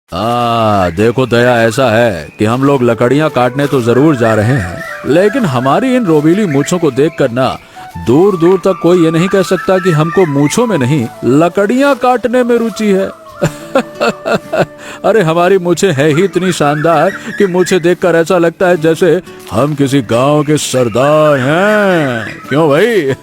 देखो दया, ऐसा है कि हम लोग लकड़ियाँ काटने तो जरूर जा रहे हैं, लेकिन हमारी इन रोबीली मूंछों को देखकर ना दूर दूर तक कोई ये नहीं कह सकता कि हमको मूंछों में नहीं लकड़ियाँ काटने में रुचि है। अरे हमारी मूछें है ही इतनी शानदार कि मूछें देखकर ऐसा लगता है जैसे हम किसी गांव के सरदार हैं। क्यों भाई?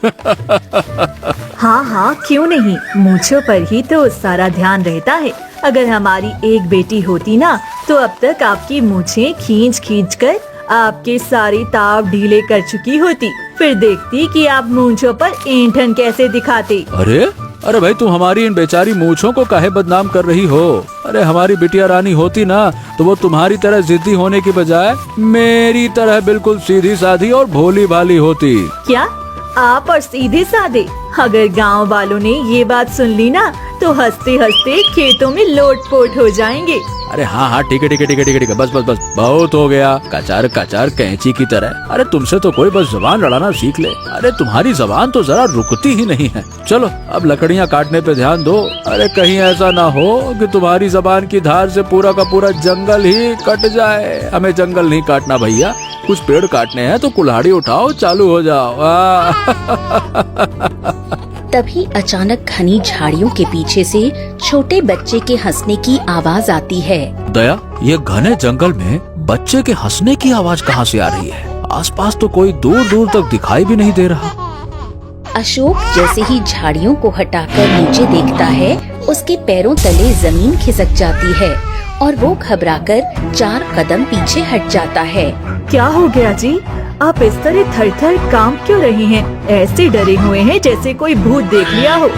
हाँ हाँ, क्यों नहीं, मूंछों पर ही तो सारा ध्यान रहता है। अगर हमारी एक बेटी होती ना तो अब तक आपकी मूछें खींच खींच कर आपके सारे ताव ढीले कर चुकी होती। फिर देखती कि आप मूंछों पर ऐंठन कैसे दिखाते। अरे भाई, तुम हमारी इन बेचारी मूंछों को काहे बदनाम कर रही हो? अरे हमारी बिटिया रानी होती ना तो वो तुम्हारी तरह जिद्दी होने की बजाय मेरी तरह बिल्कुल सीधी साधी और भोली भाली होती। क्या आप और सीधे साधे? अगर गांव वालों ने ये बात सुन ली ना तो हंसते हंसते खेतों में लोटपोट हो जाएंगे। अरे हाँ, ठीक है, बस बहुत हो गया। कचार कचार कैंची की तरह। अरे तुमसे तो कोई बस जबान लड़ाना सीख ले। अरे तुम्हारी जबान तो जरा रुकती ही नहीं है। चलो अब लकड़ियाँ काटने पे ध्यान दो। अरे कहीं ऐसा ना हो कि तुम्हारी जबान की धार से पूरा का पूरा जंगल ही कट जाए। हमें जंगल नहीं काटना भैया, कुछ पेड़ काटने हैं तो कुल्हाड़ी उठाओ, चालू हो जाओ। तभी अचानक घनी झाड़ियों के पीछे से छोटे बच्चे के हंसने की आवाज आती है। दया, ये घने जंगल में बच्चे के हंसने की आवाज कहाँ से आ रही है? आसपास तो कोई दूर दूर तक दिखाई भी नहीं दे रहा। अशोक जैसे ही झाड़ियों को हटाकर नीचे देखता है, उसके पैरों तले जमीन खिसक जाती है और वो घबराकर 4 कदम पीछे हट जाता है। क्या हो गया जी? आप इस तरह थर थर कांप क्यों रहे हैं? ऐसे डरे हुए हैं जैसे कोई भूत देख लिया हो।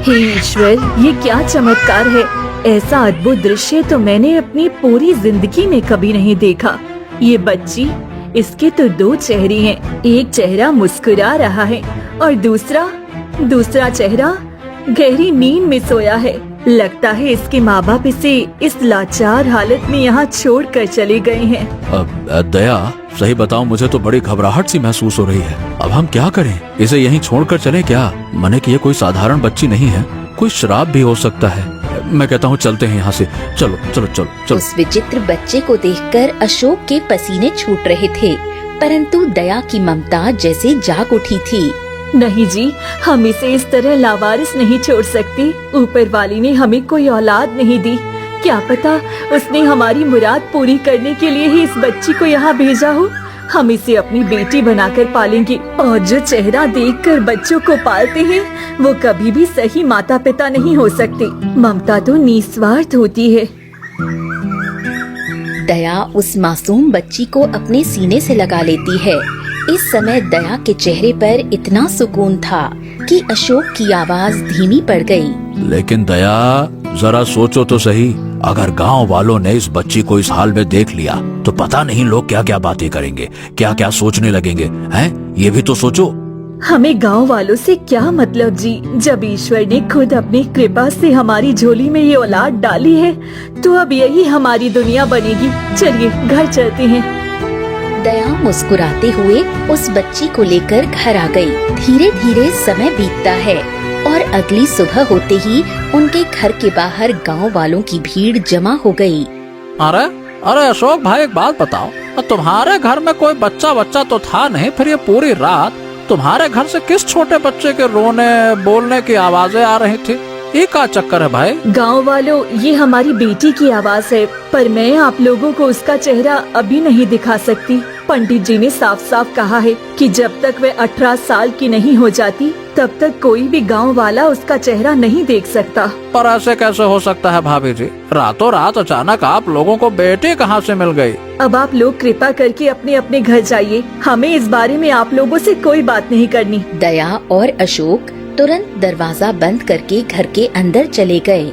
हे ईश्वर, ये क्या चमत्कार है! ऐसा अद्भुत दृश्य तो मैंने अपनी पूरी जिंदगी में कभी नहीं देखा। ये बच्ची, इसके तो 2 चेहरे हैं। एक चेहरा मुस्कुरा रहा है और दूसरा चेहरा गहरी नींद में सोया है। लगता है इसके माँ बाप इसे इस लाचार हालत में यहाँ छोड़ कर चले गए हैं। दया, सही बताऊं, मुझे तो बड़ी घबराहट सी महसूस हो रही है। अब हम क्या करें? इसे यहीं छोड़कर चलें क्या? मने कि ये कोई साधारण बच्ची नहीं है, कोई श्राप भी हो सकता है। मैं कहता हूँ चलते हैं यहाँ से। चलो। उस विचित्र बच्चे को देखकर अशोक के पसीने छूट रहे थे, परंतु दया की ममता जैसे जाग उठी थी। नहीं जी, हम इसे इस तरह लावारिस नहीं छोड़ सकते। ऊपर वाली ने हमें कोई औलाद नहीं दी। क्या पता उसने हमारी मुराद पूरी करने के लिए ही इस बच्ची को यहाँ भेजा हो। हम इसे अपनी बेटी बनाकर पालेंगे और जो चेहरा देखकर बच्चों को पालते हैं वो कभी भी सही माता पिता नहीं हो सकते। ममता तो निस्वार्थ होती है। दया उस मासूम बच्ची को अपने सीने से लगा लेती है। इस समय दया के चेहरे पर इतना सुकून था कि अशोक की आवाज धीमी पड़ गई। लेकिन दया, जरा सोचो तो सही, अगर गांव वालों ने इस बच्ची को इस हाल में देख लिया तो पता नहीं लोग क्या क्या बातें करेंगे, क्या क्या सोचने लगेंगे, हैं? ये भी तो सोचो। हमें गांव वालों से क्या मतलब जी? जब ईश्वर ने खुद अपनी कृपा से हमारी झोली में ये औलाद डाली है तो अब यही हमारी दुनिया बनेगी। चलिए घर चलते हैं। दया मुस्कुराते हुए उस बच्ची को लेकर घर आ गई। धीरे धीरे समय बीतता है और अगली सुबह होते ही उनके घर के बाहर गांव वालों की भीड़ जमा हो गई। अरे अशोक भाई, एक बात बताओ, तुम्हारे घर में कोई बच्चा तो था नहीं, फिर ये पूरी रात तुम्हारे घर से किस छोटे बच्चे के रोने बोलने की आवाजें आ रही थी? ये क्या चक्कर है भाई? गांव वालों, ये हमारी बेटी की आवाज है, पर मैं आप लोगों को उसका चेहरा अभी नहीं दिखा सकती। पंडित जी ने साफ साफ कहा है कि जब तक वह 18 साल की नहीं हो जाती तब तक कोई भी गांव वाला उसका चेहरा नहीं देख सकता। पर ऐसे कैसे हो सकता है भाभी जी? रातों रात अचानक आप लोगों को बेटी कहाँ से मिल गई? अब आप लोग कृपा करके अपने अपने घर जाइए। हमें इस बारे में आप लोगों से कोई बात नहीं करनी। दया और अशोक तुरंत दरवाजा बंद करके घर के अंदर चले गए।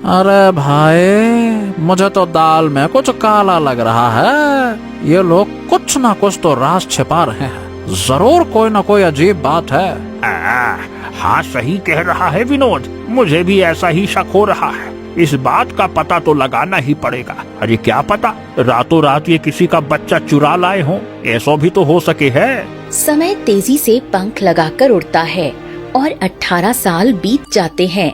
अरे भाई, मुझे तो दाल में कुछ काला लग रहा है। ये लोग कुछ ना कुछ तो राज छिपा रहे हैं। जरूर कोई ना कोई अजीब बात है। हाँ, सही कह रहा है विनोद, मुझे भी ऐसा ही शक हो रहा है। इस बात का पता तो लगाना ही पड़ेगा। अरे क्या पता रातों रात ये किसी का बच्चा चुरा लाए हों, ऐसा भी तो हो सके है। समय तेजी से पंख लगाकर उड़ता है और 18 साल बीत जाते हैं।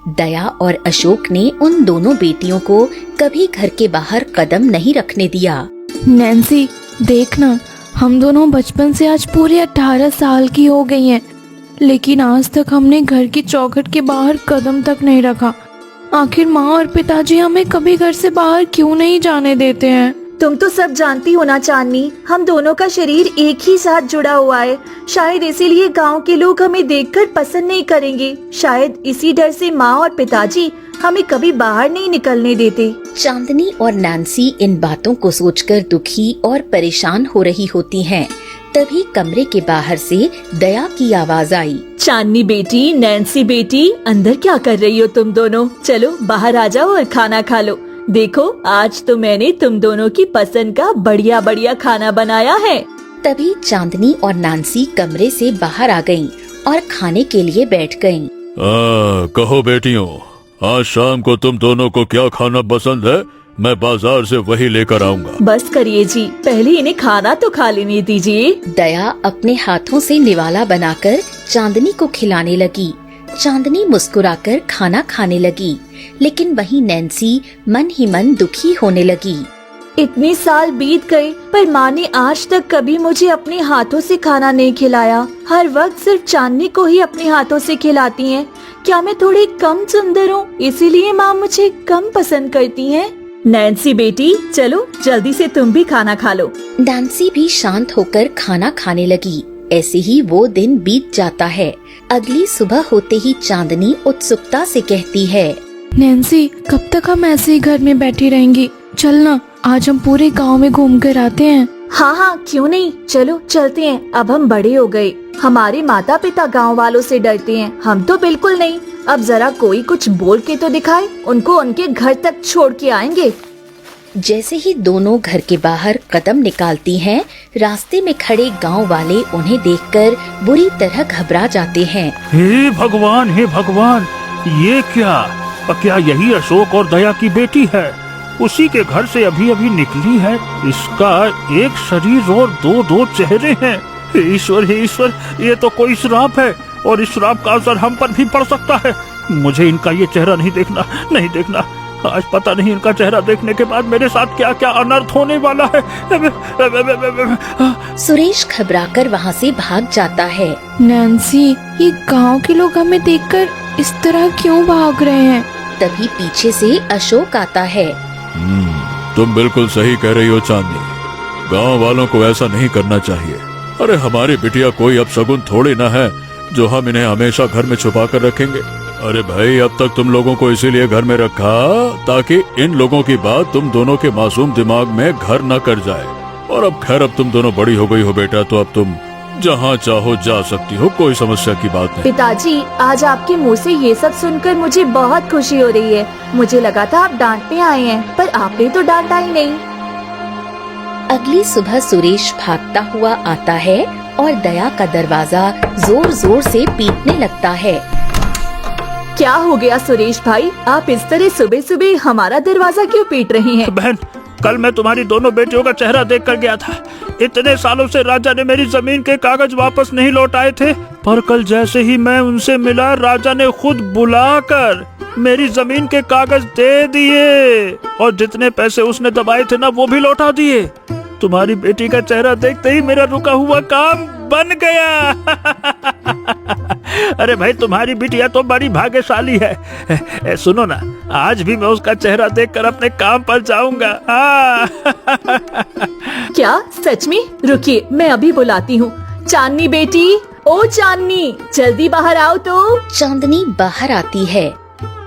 दया और अशोक ने उन दोनों बेटियों को कभी घर के बाहर कदम नहीं रखने दिया। नैन्सी, देखना, हम दोनों बचपन से आज पूरे 18 साल की हो गई हैं, लेकिन आज तक हमने घर की चौखट के बाहर कदम तक नहीं रखा। आखिर माँ और पिताजी हमें कभी घर से बाहर क्यों नहीं जाने देते हैं? तुम तो सब जानती हो ना चांदनी, हम दोनों का शरीर एक ही साथ जुड़ा हुआ है। शायद इसीलिए गांव के लोग हमें देखकर पसंद नहीं करेंगे। शायद इसी डर से माँ और पिताजी हमें कभी बाहर नहीं निकलने देते। चांदनी और नैन्सी इन बातों को सोचकर दुखी और परेशान हो रही होती हैं। तभी कमरे के बाहर से दया की आवाज आई। चांदनी बेटी, नैन्सी बेटी, अंदर क्या कर रही हो तुम दोनों? चलो बाहर आ जाओ और खाना खा लो। देखो, आज तो मैंने तुम दोनों की पसंद का बढ़िया बढ़िया खाना बनाया है। तभी चांदनी और नैन्सी कमरे से बाहर आ गईं और खाने के लिए बैठ गईं। कहो बेटियों, आज शाम को तुम दोनों को क्या खाना पसंद है? मैं बाजार से वही लेकर आऊंगा। बस करिए जी, पहले इन्हें खाना तो खा लेने दीजिए। दया अपने हाथों से निवाला बनाकर चांदनी को खिलाने लगी। चांदनी मुस्कुराकर खाना खाने लगी, लेकिन वहीं नैन्सी मन ही मन दुखी होने लगी। इतने साल बीत गए पर माँ ने आज तक कभी मुझे अपने हाथों से खाना नहीं खिलाया। हर वक्त सिर्फ चांदनी को ही अपने हाथों से खिलाती हैं। क्या मैं थोड़ी कम सुंदर हूँ, इसीलिए माँ मुझे कम पसंद करती हैं? नैन्सी बेटी, चलो जल्दी से तुम भी खाना खा लो। नैन्सी भी शांत होकर खाना खाने लगी। ऐसे ही वो दिन बीत जाता है। अगली सुबह होते ही चांदनी उत्सुकता से कहती है, नैन्सी, कब तक हम ऐसे ही घर में बैठी रहेंगी? चलना, आज हम पूरे गांव में घूम कर आते हैं। हाँ हाँ, क्यों नहीं, चलो चलते हैं। अब हम बड़े हो गए। हमारे माता पिता गांव वालों से डरते हैं, हम तो बिल्कुल नहीं। अब जरा कोई कुछ बोल के तो दिखाए, उनको उनके घर तक छोड़ के आएंगे। जैसे ही दोनों घर के बाहर कदम निकालती हैं, रास्ते में खड़े गांव वाले उन्हें देखकर बुरी तरह घबरा जाते हैं। हे भगवान, ये क्या यही अशोक और दया की बेटी है? उसी के घर से अभी अभी निकली है। इसका एक शरीर और दो चेहरे हैं। हे ईश्वर, ये तो कोई श्राप है और इस श्राप का असर हम पर भी पड़ सकता है। मुझे इनका ये चेहरा नहीं देखना। आज पता नहीं इनका चेहरा देखने के बाद मेरे साथ क्या क्या अनर्थ होने वाला है। सुरेश घबराकर वहाँ से भाग जाता है। नैन्सी, ये गांव के लोग हमें देखकर इस तरह क्यों भाग रहे हैं? तभी पीछे से अशोक आता है। तुम बिल्कुल सही कह रही हो चांदनी, गांव वालों को ऐसा नहीं करना चाहिए। अरे हमारी बिटिया कोई अपशगुन थोड़ी ना है जो हम इन्हें हमेशा घर में छुपा कर रखेंगे। अरे भाई, अब तक तुम लोगों को इसीलिए घर में रखा ताकि इन लोगों की बात तुम दोनों के मासूम दिमाग में घर न कर जाए। और अब खैर, अब तुम दोनों बड़ी हो गई हो बेटा, तो अब तुम जहाँ चाहो जा सकती हो, कोई समस्या की बात नहीं। पिताजी, आज आपके मुंह से ये सब सुनकर मुझे बहुत खुशी हो रही है। मुझे लगा था आप डांटने आए हैं, पर आपने तो डांटा ही नहीं। अगली सुबह सुरेश भागता हुआ आता है और दया का दरवाजा जोर जोर से पीटने लगता है। क्या हो गया सुरेश भाई, आप इस तरह सुबह सुबह हमारा दरवाजा क्यों पीट रही हैं? बहन, कल मैं तुम्हारी दोनों बेटियों का चेहरा देख कर गया था। इतने सालों से राजा ने मेरी जमीन के कागज वापस नहीं लौटाए थे, पर कल जैसे ही मैं उनसे मिला, राजा ने खुद बुलाकर मेरी जमीन के कागज दे दिए और जितने पैसे उसने दबाए थे ना, वो भी लौटा दिए। तुम्हारी बेटी का चेहरा देखते ही मेरा रुका हुआ काम बन गया। अरे भाई, तुम्हारी बिटिया तो बड़ी भाग्यशाली है। सुनो ना, आज भी मैं उसका चेहरा देखकर अपने काम पर जाऊंगा। क्या सच में? रुकिए, मैं अभी बुलाती हूँ। चांदनी बेटी, ओ चांदनी, जल्दी बाहर आओ तो। चांदनी बाहर आती है।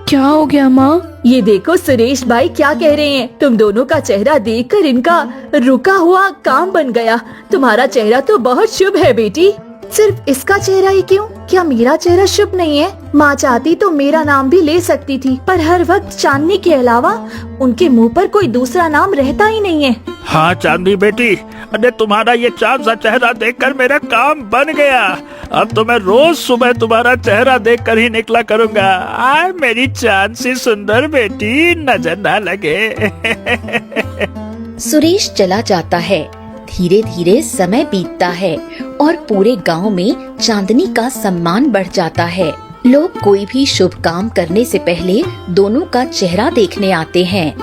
क्या हो गया माँ? ये देखो सुरेश भाई क्या कह रहे हैं। तुम दोनों का चेहरा देखकर इनका रुका हुआ काम बन गया। तुम्हारा चेहरा तो बहुत शुभ है बेटी। सिर्फ इसका चेहरा ही क्यों? क्या मेरा चेहरा शुभ नहीं है? माँ चाहती तो मेरा नाम भी ले सकती थी, पर हर वक्त चांदनी के अलावा उनके मुंह पर कोई दूसरा नाम रहता ही नहीं है। हाँ चांदनी बेटी, अरे तुम्हारा ये चांद सा चेहरा देखकर मेरा काम बन गया। अब तो मैं रोज सुबह तुम्हारा चेहरा देखकर ही निकला करूँगा। आय मेरी चांद सी सुंदर बेटी, नजर ना लगे। सुरेश चला जाता है। धीरे धीरे समय बीतता है और पूरे गांव में चांदनी का सम्मान बढ़ जाता है। लोग कोई भी शुभ काम करने से पहले दोनों का चेहरा देखने आते हैं।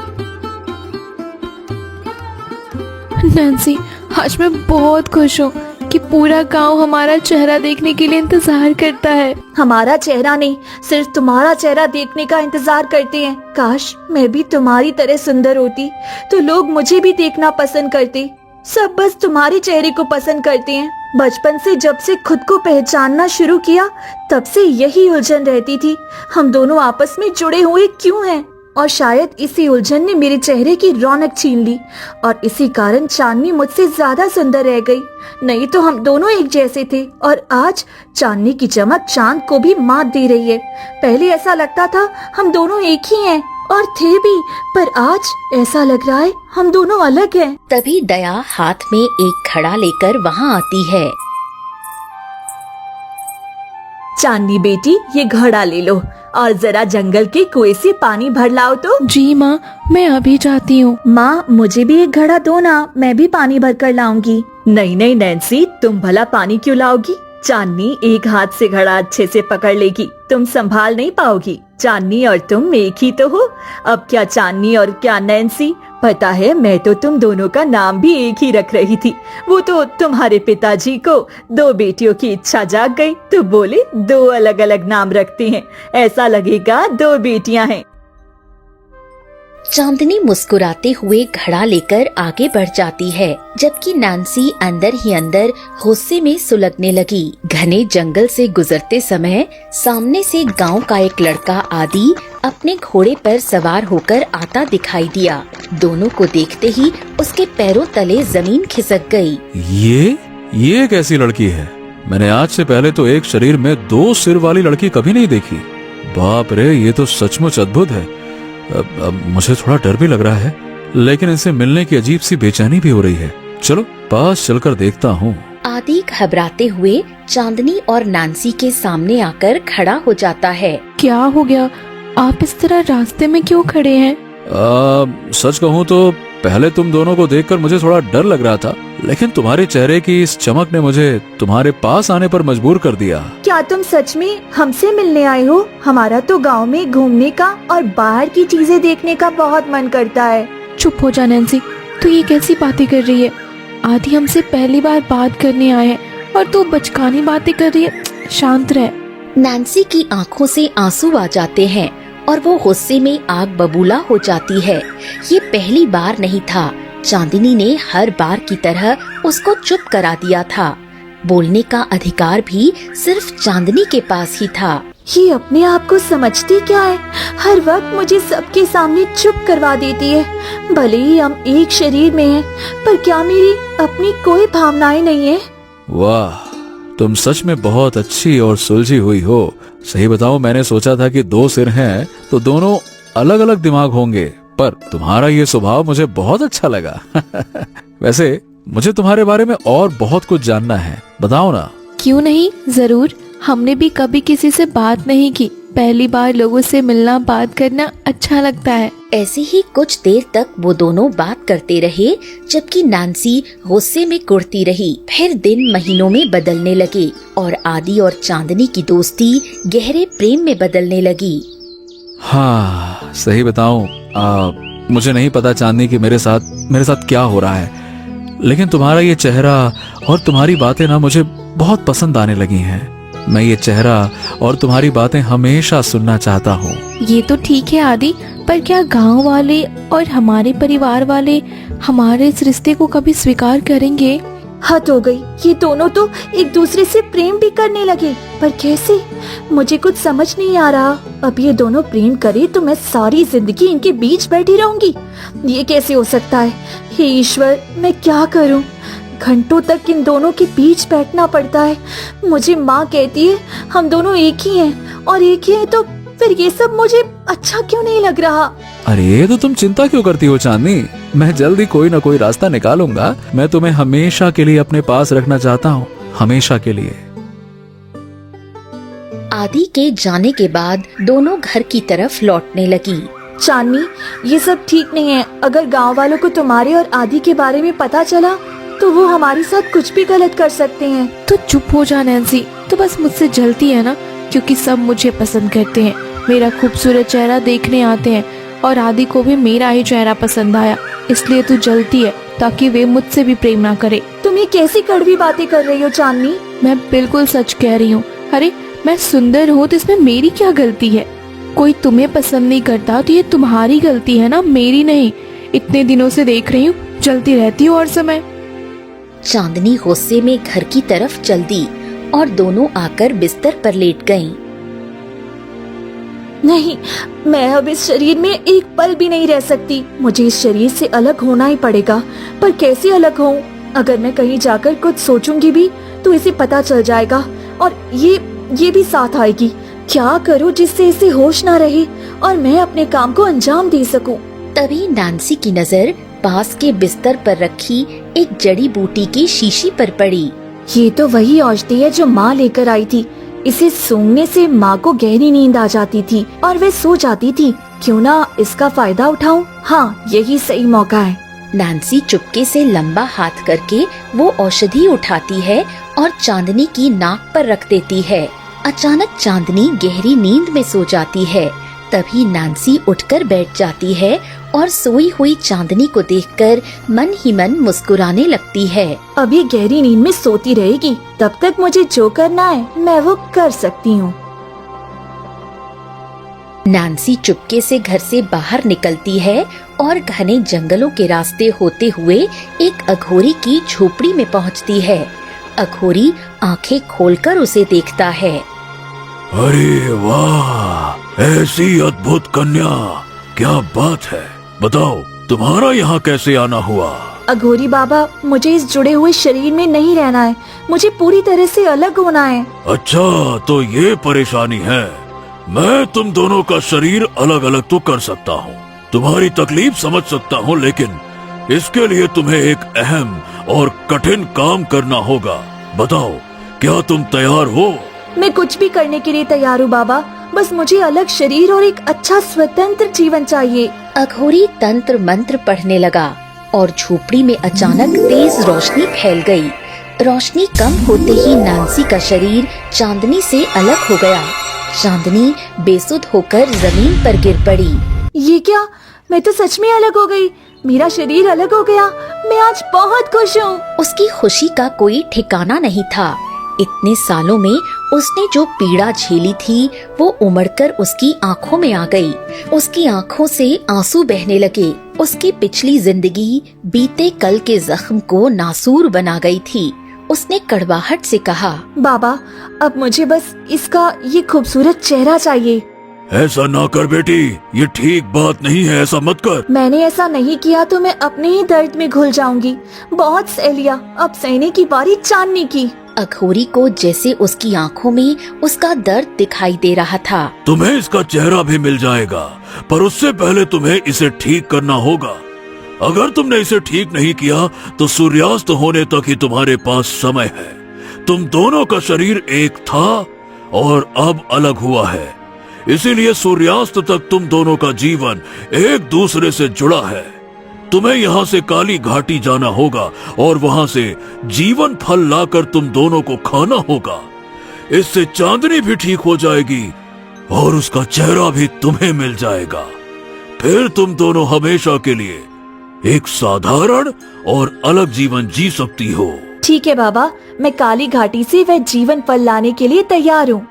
नैन्सी, आज मैं बहुत खुश हूँ कि पूरा गांव हमारा चेहरा देखने के लिए इंतजार करता है। हमारा चेहरा नहीं, सिर्फ तुम्हारा चेहरा देखने का इंतजार करते हैं। काश मैं भी तुम्हारी तरह सुंदर होती तो लोग मुझे भी देखना पसंद करते। सब बस तुम्हारे चेहरे को पसंद करते हैं। बचपन से जब से खुद को पहचानना शुरू किया तब से यही उलझन रहती थी, हम दोनों आपस में जुड़े हुए क्यों हैं? और शायद इसी उलझन ने मेरे चेहरे की रौनक छीन ली और इसी कारण चांदनी मुझसे ज्यादा सुंदर रह गई। नहीं तो हम दोनों एक जैसे थे और आज चांदनी की चमक चांद को भी मात दे रही है। पहले ऐसा लगता था हम दोनों एक ही हैं और थे भी, पर आज ऐसा लग रहा है हम दोनों अलग हैं। तभी दया हाथ में एक घड़ा लेकर वहाँ आती है। चांदनी बेटी, ये घड़ा ले लो और जरा जंगल के कुएं से पानी भर लाओ तो। जी माँ, मैं अभी जाती हूँ। माँ, मुझे भी एक घड़ा दो ना, मैं भी पानी भर कर लाऊंगी। नहीं नहीं नैन्सी, तुम भला पानी क्यों लाओगी? चांदनी एक हाथ से घड़ा अच्छे से पकड़ लेगी, तुम संभाल नहीं पाओगी। चांदनी और तुम एक ही तो हो। अब क्या चांदनी और क्या नैन्सी, पता है मैं तो तुम दोनों का नाम भी एक ही रख रही थी। वो तो तुम्हारे पिताजी को दो बेटियों की इच्छा जाग गई तो बोले दो अलग अलग नाम रखते हैं, ऐसा लगेगा दो बेटियां हैं। चांदनी मुस्कुराते हुए घड़ा लेकर आगे बढ़ जाती है, जबकि नैन्सी अंदर ही अंदर गुस्से में सुलगने लगी। घने जंगल से गुजरते समय सामने से गांव का एक लड़का आदि अपने घोड़े पर सवार होकर आता दिखाई दिया। दोनों को देखते ही उसके पैरों तले जमीन खिसक गई। ये एक ऐसी लड़की है, मैंने आज से पहले तो एक शरीर में दो सिर वाली लड़की कभी नहीं देखी। बाप रे, ये तो सचमुच अद्भुत है। अब मुझे थोड़ा डर भी लग रहा है, लेकिन इनसे मिलने की अजीब सी बेचैनी भी हो रही है। चलो पास चलकर देखता हूँ। आदि घबराते हुए चांदनी और नैन्सी के सामने आकर खड़ा हो जाता है। क्या हो गया? आप इस तरह रास्ते में क्यों खड़े हैं? सच कहूँ तो पहले तुम दोनों को देखकर मुझे थोड़ा डर लग रहा था, लेकिन तुम्हारे चेहरे की इस चमक ने मुझे तुम्हारे पास आने पर मजबूर कर दिया। क्या तुम सच में हमसे मिलने आए हो? हमारा तो गांव में घूमने का और बाहर की चीजें देखने का बहुत मन करता है। चुप हो जा नैन्सी, तू ये कैसी बातें कर रही है? आदि हमसे पहली बार बात करने आए हैं और तू बचकानी बातें कर रही है। शांत रह। नैन्सी की आंखों से आंसू आ जाते हैं और वो गुस्से में आग बबूला हो जाती है। ये पहली बार नहीं था, चांदनी ने हर बार की तरह उसको चुप करा दिया था। बोलने का अधिकार भी सिर्फ चांदनी के पास ही था। ये अपने आप को समझती क्या है? हर वक्त मुझे सबके सामने चुप करवा देती है। भले ही हम एक शरीर में हैं, पर क्या मेरी अपनी कोई भावनाएं नहीं है? वाह, तुम सच में बहुत अच्छी और सुलझी हुई हो। सही बताऊं, मैंने सोचा था कि दो सिर हैं तो दोनों अलग अलग दिमाग होंगे, पर तुम्हारा ये स्वभाव मुझे बहुत अच्छा लगा। वैसे मुझे तुम्हारे बारे में और बहुत कुछ जानना है, बताओ ना। क्यों नहीं, जरूर। हमने भी कभी किसी से बात नहीं की, पहली बार लोगों से मिलना बात करना अच्छा लगता है। ऐसे ही कुछ देर तक वो दोनों बात करते रहे, जबकि नैन्सी गुस्से में कुढ़ती रही। फिर दिन महीनों में बदलने लगे और आदि और चांदनी की दोस्ती गहरे प्रेम में बदलने लगी। हाँ, सही बताऊं, मुझे नहीं पता चांदनी कि मेरे साथ क्या हो रहा है, लेकिन तुम्हारा ये चेहरा और तुम्हारी बातें ना मुझे बहुत पसंद आने लगी हैं। मैं ये चेहरा और तुम्हारी बातें हमेशा सुनना चाहता हूँ। ये तो ठीक है आदि, पर क्या गांव वाले और हमारे परिवार वाले हमारे इस रिश्ते को कभी स्वीकार करेंगे? हद हो गई, ये दोनों तो एक दूसरे से प्रेम भी करने लगे, पर कैसे? मुझे कुछ समझ नहीं आ रहा। अब ये दोनों प्रेम करे तो मैं सारी जिंदगी इनके बीच बैठी रहूंगी। ये कैसे हो सकता है? हे ईश्वर, मैं क्या करूं? घंटों तक इन दोनों के बीच बैठना पड़ता है। मुझे माँ कहती है हम दोनों एक ही हैं, और एक ही हैं तो फिर ये सब मुझे अच्छा क्यों नहीं लग रहा? अरे तो तुम चिंता क्यों करती हो चांदनी, मैं जल्दी कोई ना कोई रास्ता निकालूंगा। मैं तुम्हें हमेशा के लिए अपने पास रखना चाहता हूँ, हमेशा के लिए। आदि के जाने के बाद दोनों घर की तरफ लौटने लगी। चांदनी, ये सब ठीक नहीं है। अगर गांव वालों को तुम्हारे और आदि के बारे में पता चला तो वो हमारे साथ कुछ भी गलत कर सकते हैं। तो चुप हो जा नैन्सी, तो बस मुझसे जलती है ना, क्योंकि सब मुझे पसंद करते हैं, मेरा खूबसूरत चेहरा देखने आते हैं और आदि को भी मेरा ही चेहरा पसंद आया, इसलिए तू जलती है ताकि वे मुझसे भी प्रेम ना करे। तुम ये कैसी कड़वी बातें कर रही हो चांदनी? मैं बिल्कुल सच कह रही हूँ। अरे मैं सुंदर हूँ तो इसमें मेरी क्या गलती है? कोई तुम्हें पसंद नहीं करता तो ये तुम्हारी गलती है ना, मेरी नहीं। इतने दिनों से देख रही हूँ जलती रहती हो हर समय। चांदनी गुस्से में घर की तरफ चल दी और दोनों आकर बिस्तर पर लेट गईं। नहीं, मैं अब इस शरीर में एक पल भी नहीं रह सकती। मुझे इस शरीर से अलग होना ही पड़ेगा। पर कैसे अलग होऊं? अगर मैं कहीं जाकर कुछ सोचूंगी भी तो इसे पता चल जाएगा और ये भी साथ आएगी। क्या करूं जिससे इसे होश ना रहे और मैं अपने काम को अंजाम दे सकूं? तभी नैन्सी की नजर पास के बिस्तर पर रखी एक जड़ी बूटी की शीशी पर पड़ी। ये तो वही औषधि है जो माँ लेकर आई थी। इसे सूंघने से माँ को गहरी नींद आ जाती थी और वे सो जाती थी। क्यों ना इसका फायदा उठाऊं? हाँ, यही सही मौका है। नैन्सी चुपके से लंबा हाथ करके वो औषधि उठाती है और चांदनी की नाक पर रख देती है। अचानक चांदनी गहरी नींद में सो जाती है। तभी नैन्सी उठकर बैठ जाती है और सोई हुई चांदनी को देखकर मन ही मन मुस्कुराने लगती है। अब ये गहरी नींद में सोती रहेगी, तब तक मुझे जो करना है मैं वो कर सकती हूँ। नैन्सी चुपके से घर से बाहर निकलती है और घने जंगलों के रास्ते होते हुए एक अघोरी की झोपड़ी में पहुँचती है। अघोरी आंखें खोलकर उसे देखता है। अरे वाह, ऐसी अद्भुत कन्या, क्या बात है। बताओ तुम्हारा यहाँ कैसे आना हुआ? अघोरी बाबा, मुझे इस जुड़े हुए शरीर में नहीं रहना है। मुझे पूरी तरह से अलग होना है। अच्छा, तो ये परेशानी है। मैं तुम दोनों का शरीर अलग अलग तो कर सकता हूँ, तुम्हारी तकलीफ समझ सकता हूँ, लेकिन इसके लिए तुम्हें एक अहम और कठिन काम करना होगा। बताओ, क्या तुम तैयार हो? मैं कुछ भी करने के लिए तैयार हूँ बाबा, बस मुझे अलग शरीर और एक अच्छा स्वतंत्र जीवन चाहिए। अघोरी तंत्र मंत्र पढ़ने लगा और झोपड़ी में अचानक तेज रोशनी फैल गई। रोशनी कम होते ही नैन्सी का शरीर चांदनी से अलग हो गया। चांदनी बेसुध होकर जमीन पर गिर पड़ी। ये क्या? मैं तो सच में अलग हो गई। मेरा शरीर अलग हो गया। मैं आज बहुत खुश हूँ। उसकी खुशी का कोई ठिकाना नहीं था। इतने सालों में उसने जो पीड़ा झेली थी वो उमड़कर उसकी आंखों में आ गई। उसकी आंखों से आंसू बहने लगे। उसकी पिछली जिंदगी बीते कल के जख्म को नासूर बना गई थी। उसने कड़वाहट से कहा, बाबा, अब मुझे बस इसका ये खूबसूरत चेहरा चाहिए। ऐसा ना कर बेटी, ये ठीक बात नहीं है, ऐसा मत कर। मैंने ऐसा नहीं किया तो मैं अपने ही दर्द में घुल जाऊंगी। बहुत सह लिया, अब सहने की बारी चांदनी की। अघोरी को जैसे उसकी आंखों में उसका दर्द दिखाई दे रहा था। तुम्हें इसका चेहरा भी मिल जाएगा, पर उससे पहले तुम्हें इसे ठीक करना होगा। अगर तुमने इसे ठीक नहीं किया तो सूर्यास्त होने तक ही तुम्हारे पास समय है। तुम दोनों का शरीर एक था और अब अलग हुआ है, इसीलिए सूर्यास्त तक तुम दोनों का जीवन एक दूसरे से जुड़ा है। तुम्हें यहाँ से काली घाटी जाना होगा और वहाँ से जीवन फल लाकर तुम दोनों को खाना होगा। इससे चांदनी भी ठीक हो जाएगी और उसका चेहरा भी तुम्हें मिल जाएगा। फिर तुम दोनों हमेशा के लिए एक साधारण और अलग जीवन जी सकती हो। ठीक है बाबा, मैं काली घाटी से वह जीवन फल लाने के लिए तैयार हूँ।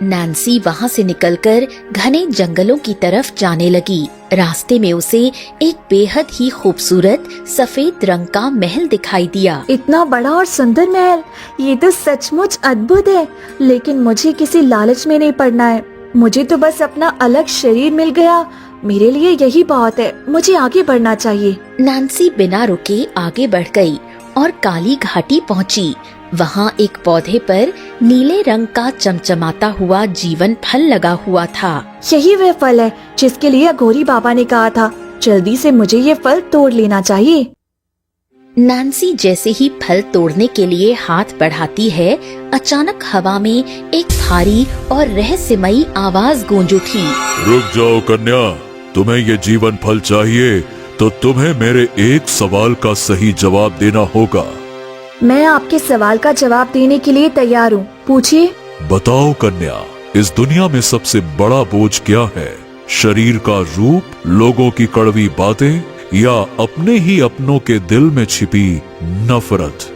नैन्सी वहाँ से निकलकर घने जंगलों की तरफ जाने लगी। रास्ते में उसे एक बेहद ही खूबसूरत सफेद रंग का महल दिखाई दिया। इतना बड़ा और सुंदर महल, ये तो सचमुच अद्भुत है। लेकिन मुझे किसी लालच में नहीं पड़ना है। मुझे तो बस अपना अलग शरीर मिल गया, मेरे लिए यही बहुत है। मुझे आगे बढ़ना चाहिए। नैन्सी बिना रुके आगे बढ़ गई और काली घाटी पहुँची। वहाँ एक पौधे पर नीले रंग का चमचमाता हुआ जीवन फल लगा हुआ था। यही वह फल है जिसके लिए अघोरी बाबा ने कहा था। जल्दी से मुझे ये फल तोड़ लेना चाहिए। नैन्सी जैसे ही फल तोड़ने के लिए हाथ बढ़ाती है, अचानक हवा में एक भारी और रहस्यमयी आवाज गूंज उठी। रुक जाओ कन्या, तुम्हें ये जीवन फल चाहिए तो तुम्हें मेरे एक सवाल का सही जवाब देना होगा। मैं आपके सवाल का जवाब देने के लिए तैयार हूँ, पूछिए। बताओ कन्या, इस दुनिया में सबसे बड़ा बोझ क्या है? शरीर का रूप, लोगों की कड़वी बातें, या अपने ही अपनों के दिल में छिपी नफरत?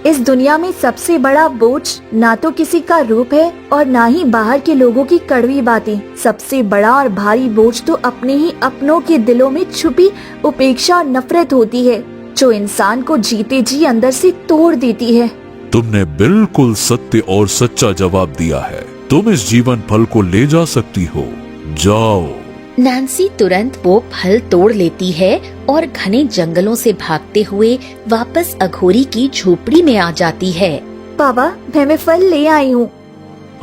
इस दुनिया में सबसे बड़ा बोझ ना तो किसी का रूप है और ना ही बाहर के लोगों की कड़वी बातें। सबसे बड़ा और भारी बोझ तो अपने ही अपनों के दिलों में छुपी उपेक्षा और नफरत होती है, जो इंसान को जीते जी अंदर से तोड़ देती है। तुमने बिल्कुल सत्य और सच्चा जवाब दिया है। तुम इस जीवन फल को ले जा सकती हो। जाओ। नैन्सी तुरंत वो फल तोड़ लेती है और घने जंगलों से भागते हुए वापस अघोरी की झोपड़ी में आ जाती है। पापा, मैं फल ले आई हूँ।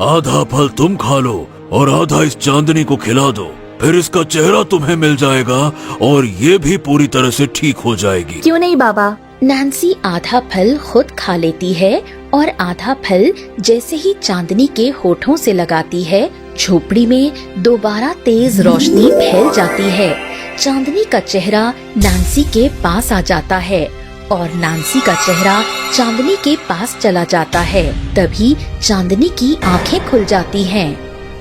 आधा फल तुम खा लो और आधा इस चांदनी को खिला दो, फिर इसका चेहरा तुम्हें मिल जाएगा और ये भी पूरी तरह से ठीक हो जाएगी। क्यों नहीं बाबा? नैन्सी आधा फल खुद खा लेती है और आधा फल जैसे ही चांदनी के होठों से लगाती है, झोपड़ी में दोबारा तेज रोशनी फैल जाती है। चांदनी का चेहरा नैन्सी के पास आ जाता है और नैन्सी का चेहरा चांदनी के पास चला जाता है। तभी चांदनी की आंखें खुल जाती हैं।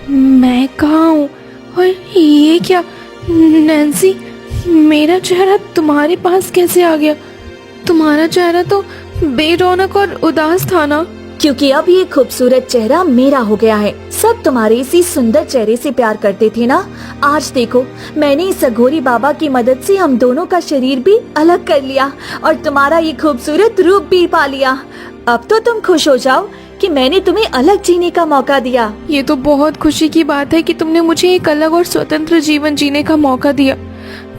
मैं कहाँ हूँ और ये क्या? नैन्सी, मेरा चेहरा तुम्हारे पास कैसे आ गया? तुम्हारा चेहरा तो बेरौनक और उदास था ना? क्योंकि अब ये खूबसूरत चेहरा मेरा हो गया है। सब तुम्हारे इसी सुंदर चेहरे से प्यार करते थे ना। आज देखो, मैंने इस अघोरी बाबा की मदद से हम दोनों का शरीर भी अलग कर लिया और तुम्हारा ये खूबसूरत रूप भी पा लिया। अब तो तुम खुश हो जाओ कि मैंने तुम्हें अलग जीने का मौका दिया। ये तो बहुत खुशी की बात है कि तुमने मुझे एक अलग और स्वतंत्र जीवन जीने का मौका दिया,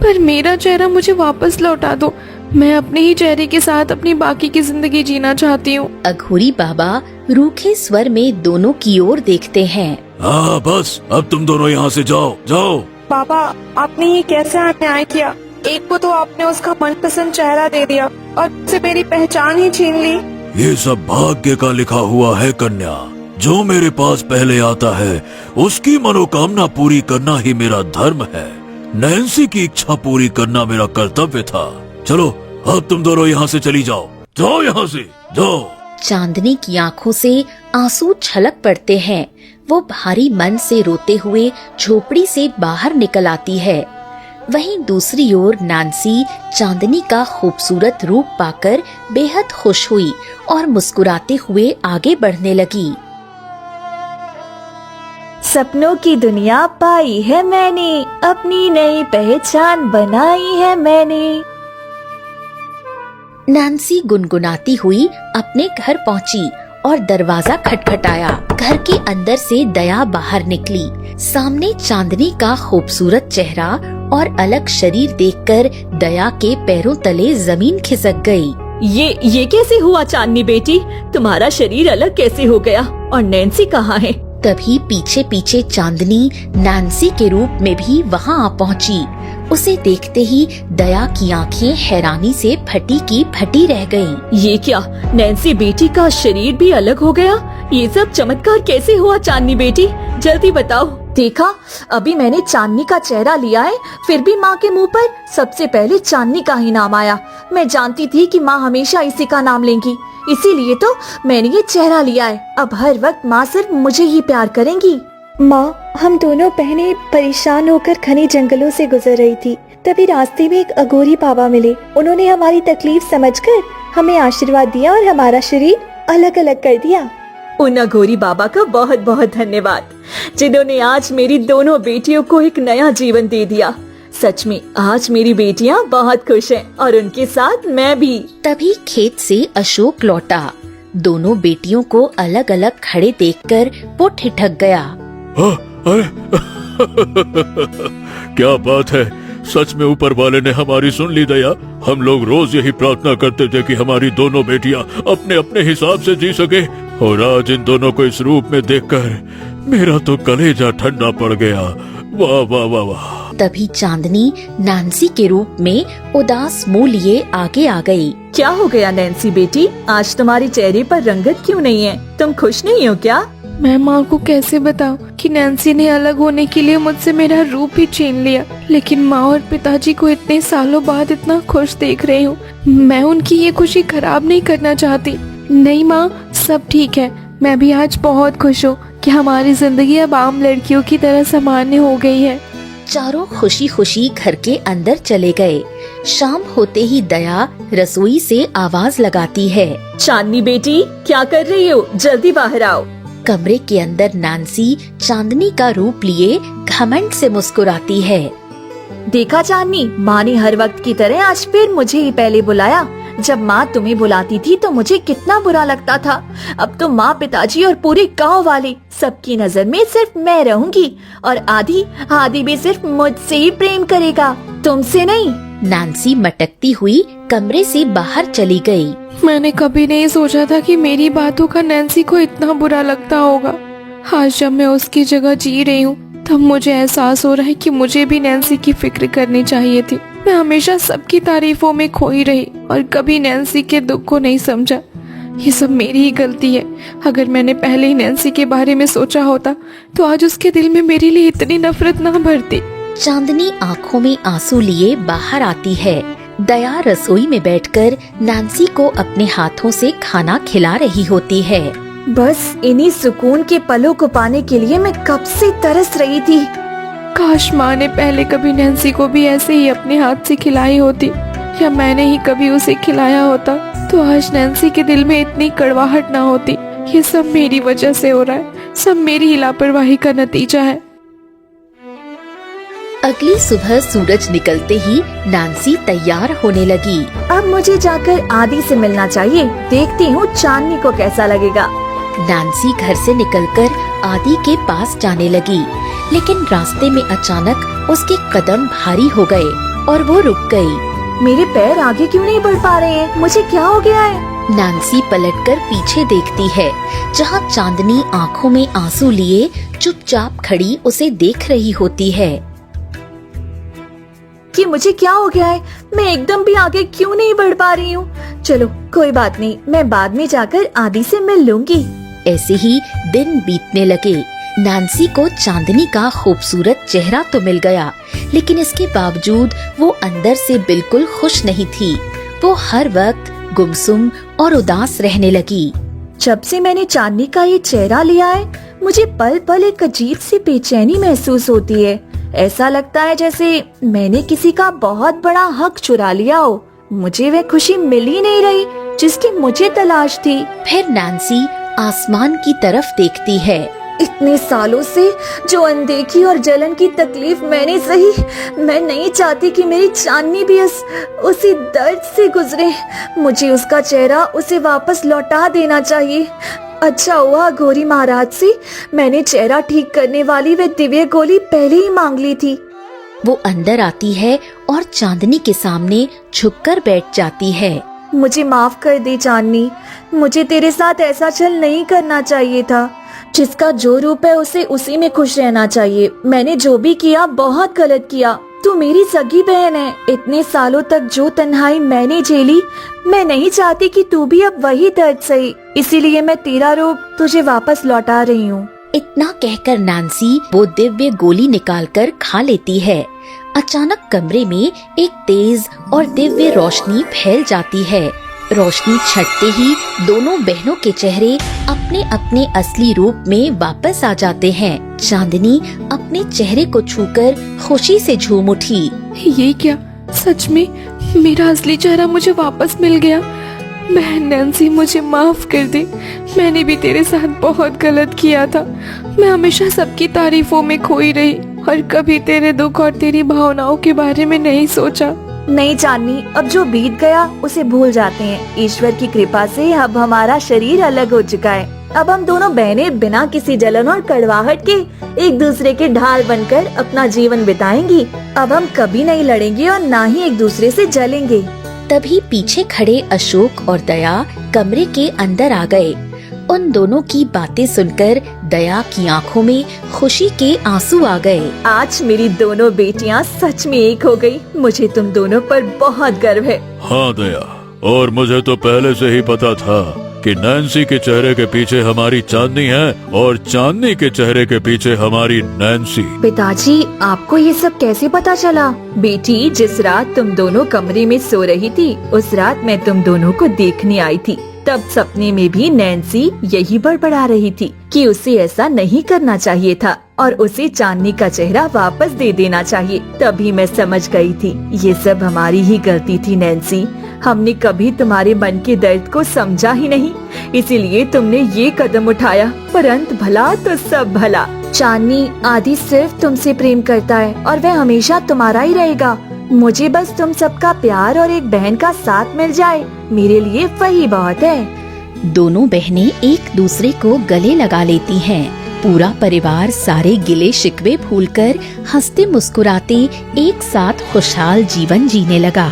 पर मेरा चेहरा मुझे वापस लौटा दो। मैं अपने ही चेहरे के साथ अपनी बाकी की जिंदगी जीना चाहती हूँ। अघोरी बाबा रूखे स्वर में दोनों की ओर देखते हैं। हाँ बस, अब तुम दोनों यहाँ से जाओ जाओ। पापा, आपने ये कैसे अन्याय किया? एक को तो आपने उसका मनपसंद चेहरा दे दिया और उससे मेरी पहचान ही छीन ली। ये सब भाग्य का लिखा हुआ है कन्या। जो मेरे पास पहले आता है उसकी मनोकामना पूरी करना ही मेरा धर्म है। नैन्सी की इच्छा पूरी करना मेरा कर्तव्य था। चलो, अब तुम दोनों यहाँ से चली जाओ। जाओ यहाँ से, जाओ। चांदनी की आंखों से आंसू छलक पड़ते हैं। वो भारी मन से रोते हुए झोपड़ी से बाहर निकल आती है। वहीं दूसरी ओर नैन्सी चांदनी का खूबसूरत रूप पाकर बेहद खुश हुई और मुस्कुराते हुए आगे बढ़ने लगी। सपनों की दुनिया पाई है मैंने, अपनी नई पहचान बनाई है मैंने। नैन्सी गुनगुनाती हुई अपने घर पहुंची और दरवाजा खटखटाया। घर के अंदर से दया बाहर निकली। सामने चांदनी का खूबसूरत चेहरा और अलग शरीर देखकर दया के पैरों तले जमीन खिसक गई। ये कैसे हुआ चांदनी बेटी? तुम्हारा शरीर अलग कैसे हो गया? और नैन्सी कहाँ है? तभी पीछे पीछे चांदनी नैन्सी के रूप में भी वहाँ आ पहुँची। उसे देखते ही दया की आंखें हैरानी से फटी की फटी रह गईं। ये क्या? नैन्सी बेटी का शरीर भी अलग हो गया? ये सब चमत्कार कैसे हुआ चांदनी बेटी? जल्दी बताओ। देखा, अभी मैंने चांदनी का चेहरा लिया है, फिर भी माँ के मुंह पर सबसे पहले चांदनी का ही नाम आया। मैं जानती थी कि माँ हमेशा इसी का नाम लेंगी, इसीलिए तो मैंने ये चेहरा लिया है। अब हर वक्त माँ सिर्फ मुझे ही प्यार करेंगी। माँ, हम दोनों बहनें परेशान होकर घने जंगलों से गुजर रही थी। तभी रास्ते में एक अघोरी बाबा मिले। उन्होंने हमारी तकलीफ समझकर हमें आशीर्वाद दिया और हमारा शरीर अलग अलग कर दिया। उन अघोरी बाबा का बहुत बहुत धन्यवाद, जिन्होंने आज मेरी दोनों बेटियों को एक नया जीवन दे दिया। सच में आज मेरी बेटियाँ बहुत खुश हैं और उनके साथ मैं भी। तभी खेत से अशोक लौटा। दोनों बेटियों को अलग अलग खड़े देखकर वो ठिठक गया। क्या बात है, सच में ऊपर वाले ने हमारी सुन ली दया। हम लोग रोज यही प्रार्थना करते थे कि हमारी दोनों बेटियां अपने अपने हिसाब से जी सके, और आज इन दोनों को इस रूप में देखकर मेरा तो कलेजा ठंडा पड़ गया। वाह वाह वाह वाह। तभी चांदनी नैन्सी के रूप में उदास मुंह लिए आगे आ गई। क्या हो गया नैन्सी बेटी? आज तुम्हारे चेहरे पर रंगत क्यों नहीं है? तुम खुश नहीं हो क्या? मैं माँ को कैसे बताऊं कि नैन्सी ने अलग होने के लिए मुझसे मेरा रूप ही छीन लिया। लेकिन माँ और पिताजी को इतने सालों बाद इतना खुश देख रही हूँ, मैं उनकी ये खुशी खराब नहीं करना चाहती। नहीं माँ, सब ठीक है। मैं भी आज बहुत खुश हूँ कि हमारी जिंदगी अब आम लड़कियों की तरह सामान्य हो गई है। चारों खुशी खुशी घर के अंदर चले गए। शाम होते ही दया रसोई से आवाज लगाती है। चांदनी बेटी, क्या कर रही हो? जल्दी बाहर आओ। कमरे के अंदर नैन्सी चांदनी का रूप लिए घमंड से मुस्कुराती है। देखा चांदनी, माँ ने हर वक्त की तरह आज फिर मुझे ही पहले बुलाया। जब माँ तुम्हें बुलाती थी तो मुझे कितना बुरा लगता था। अब तो माँ, पिताजी और पूरे गांव वाले सबकी नजर में सिर्फ मैं रहूंगी और आदि भी सिर्फ मुझसे ही प्रेम करेगा, तुमसे नहीं। नैन्सी मटकती हुई कमरे से बाहर चली गई। मैंने कभी नहीं सोचा था कि मेरी बातों का नैन्सी को इतना बुरा लगता होगा। आज जब मैं उसकी जगह जी रही हूँ तब मुझे एहसास हो रहा है कि मुझे भी नैन्सी की फिक्र करनी चाहिए थी। मैं हमेशा सबकी तारीफों में खोई रही और कभी नैन्सी के दुख को नहीं समझा। ये सब मेरी ही गलती है। अगर मैंने पहले ही नैन्सी के बारे में सोचा होता तो आज उसके दिल में मेरे लिए इतनी नफरत ना भरती। चांदनी आंखों में आंसू लिए बाहर आती है। दया रसोई में बैठकर नैन्सी को अपने हाथों से खाना खिला रही होती है। बस इन्हीं सुकून के पलों को पाने के लिए मैं कब से तरस रही थी। काश माँ ने पहले कभी नैन्सी को भी ऐसे ही अपने हाथ से खिलाई होती, या मैंने ही कभी उसे खिलाया होता तो आज नैन्सी के दिल में इतनी कड़वाहट ना होती। ये सब मेरी वजह से हो रहा है, सब मेरी ही लापरवाही का नतीजा है। अगली सुबह सूरज निकलते ही नैन्सी तैयार होने लगी। अब मुझे जाकर आदि से मिलना चाहिए। देखती हूँ चांदनी को कैसा लगेगा। नैन्सी घर से निकलकर आदि के पास जाने लगी, लेकिन रास्ते में अचानक उसके कदम भारी हो गए और वो रुक गई। मेरे पैर आगे क्यों नहीं बढ़ पा रहे हैं? मुझे क्या हो गया है? नैन्सी पलटकर पीछे देखती है, जहाँ चांदनी आंखों में आंसू लिए चुपचाप खड़ी उसे देख रही होती है। कि मुझे क्या हो गया है? मैं एकदम भी आगे क्यों नहीं बढ़ पा रही हूँ? चलो कोई बात नहीं, मैं बाद में जाकर आदि से मिल लूंगी। ऐसे ही दिन बीतने लगे। नैन्सी को चांदनी का खूबसूरत चेहरा तो मिल गया, लेकिन इसके बावजूद वो अंदर से बिल्कुल खुश नहीं थी। वो हर वक्त गुमसुम और उदास रहने लगी। जब से मैंने चांदनी का ये चेहरा लिया है, मुझे पल पल एक अजीब सी बेचैनी महसूस होती है। ऐसा लगता है जैसे मैंने किसी का बहुत बड़ा हक चुरा लिया हो। मुझे वह खुशी मिल ही नहीं रही जिसकी मुझे तलाश थी। फिर नैन्सी आसमान की तरफ देखती है। इतने सालों से जो अनदेखी और जलन की तकलीफ मैंने सही, मैं नहीं चाहती कि मेरी चांदनी भी उसी दर्द से गुजरे। मुझे उसका चेहरा उसे वापस लौटा देना चाहिए। अच्छा हुआ गौरी महाराज से मैंने चेहरा ठीक करने वाली वे दिव्य गोली पहले ही मांग ली थी। वो अंदर आती है और चांदनी के सामने झुककर बैठ जाती है। मुझे माफ कर दे चांदनी, मुझे तेरे साथ ऐसा छल नहीं करना चाहिए था। जिसका जो रूप है उसे उसी में खुश रहना चाहिए। मैंने जो भी किया बहुत गलत किया। तू मेरी सगी बहन है। इतने सालों तक जो तन्हाई मैंने झेली, मैं नहीं चाहती कि तू भी अब वही दर्द सही। इसीलिए मैं तेरा रूप तुझे वापस लौटा रही हूँ। इतना कहकर नैन्सी वो दिव्य गोली निकालकर खा लेती है। अचानक कमरे में एक तेज और दिव्य रोशनी फैल जाती है। रोशनी छटते ही दोनों बहनों के चेहरे अपने अपने असली रूप में वापस आ जाते हैं। चांदनी अपने चेहरे को छूकर खुशी से झूम उठी। ये क्या, सच में मेरा असली चेहरा मुझे वापस मिल गया? बहन नैन्सी, मुझे माफ कर दे। मैंने भी तेरे साथ बहुत गलत किया था। मैं हमेशा सबकी तारीफों में खोई रही और कभी तेरे दुख और तेरी भावनाओं के बारे में नहीं सोचा। नहीं चांदनी, अब जो बीत गया उसे भूल जाते हैं। ईश्वर की कृपा से अब हमारा शरीर अलग हो चुका है। अब हम दोनों बहनें बिना किसी जलन और कड़वाहट के एक दूसरे के ढाल बनकर अपना जीवन बिताएंगी। अब हम कभी नहीं लड़ेंगे और ना ही एक दूसरे से जलेंगे। तभी पीछे खड़े अशोक और दया कमरे के अंदर आ गए। उन दोनों की बातें सुनकर दया की आंखों में खुशी के आंसू आ गए। आज मेरी दोनों बेटियां सच में एक हो गई। मुझे तुम दोनों पर बहुत गर्व है। हाँ दया, और मुझे तो पहले से ही पता था कि नैन्सी के चेहरे के पीछे हमारी चांदनी है और चांदनी के चेहरे के पीछे हमारी नैन्सी। पिताजी, आपको ये सब कैसे पता चला? बेटी, जिस रात तुम दोनों कमरे में सो रही थी, उस रात मैं तुम दोनों को देखने आई थी। तब सपने में भी नैन्सी यही बड़बड़ा रही थी कि उसे ऐसा नहीं करना चाहिए था और उसे चांदनी का चेहरा वापस दे देना चाहिए। तभी मैं समझ गई थी ये सब हमारी ही गलती थी नैन्सी। हमने कभी तुम्हारे मन के दर्द को समझा ही नहीं, इसीलिए तुमने ये कदम उठाया। पर अंत भला तो सब भला। चांदनी आदि सिर्फ तुमसे प्रेम करता है और वह हमेशा तुम्हारा ही रहेगा। मुझे बस तुम सबका प्यार और एक बहन का साथ मिल जाए, मेरे लिए वही बहुत है। दोनों बहनें एक दूसरे को गले लगा लेती हैं। पूरा परिवार सारे गिले शिकवे भूलकर हंसते मुस्कुराते एक साथ खुशहाल जीवन जीने लगा।